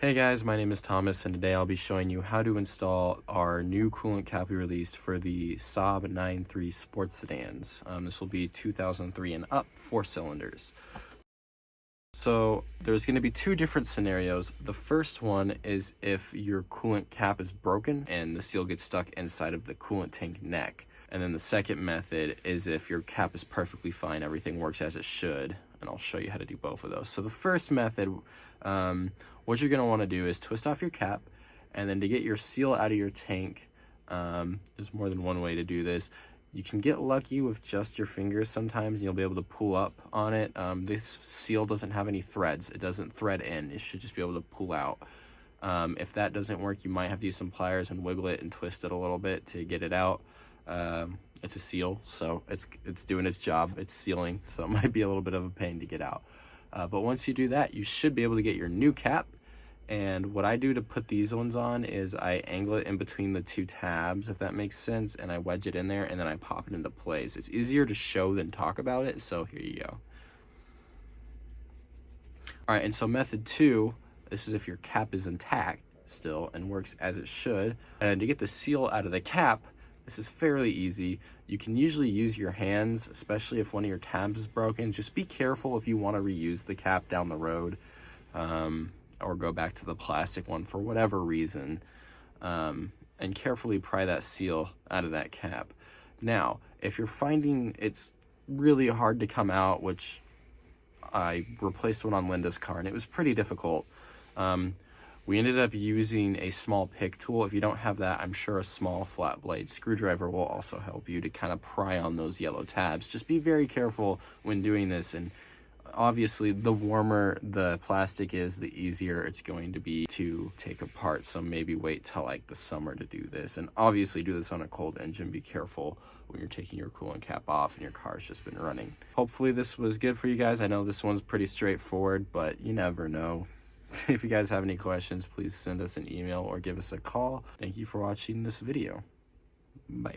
Hey guys, my name is Thomas and today I'll be showing you how to install our new coolant cap we released for the Saab 9.3 sports sedans. This will be 2003 and up, 4 cylinders. So there's going to be two different scenarios. The first one is if your coolant cap is broken and the seal gets stuck inside of the coolant tank neck. And then the second method is if your cap is perfectly fine, everything works as it should. And I'll show you how to do both of those. So the first method, what you're going to want to do is twist off your cap, and then to get your seal out of your tank, there's more than one way to do this. You can get lucky with just your fingers sometimes, and you'll be able to pull up on it. This seal doesn't have any threads. It doesn't thread in. It should just be able to pull out. If that doesn't work, you might have to use some pliers and wiggle it and twist it a little bit to get it out. It's a seal, so it's doing its job. It's sealing, so it might be a little bit of a pain to get out. But once you do that, you should be able to get your new cap. And what I do to put these ones on is I angle it in between the two tabs, if that makes sense, and I wedge it in there, and then I pop it into place. It's easier to show than talk about it, so here you go. All right, and so method 2, this is if your cap is intact still and works as it should. And to get the seal out of the cap, this is fairly easy. You can usually use your hands, especially if one of your tabs is broken. Just be careful if you want to reuse the cap down the road, or go back to the plastic one for whatever reason, and carefully pry that seal out of that cap. Now, if you're finding it's really hard to come out, which I replaced one on Linda's car and it was pretty difficult, we ended up using a small pick tool. If you don't have that, I'm sure a small flat blade screwdriver will also help you to kind of pry on those yellow tabs. Just be very careful when doing this, and obviously the warmer the plastic is, the easier it's going to be to take apart. So maybe wait till like the summer to do this, and obviously do this on a cold engine. Be careful when you're taking your coolant cap off and your car's just been running. Hopefully this was good for you guys. I know this one's pretty straightforward, but you never know. If you guys have any questions, please send us an email or give us a call. Thank you for watching this video. Bye.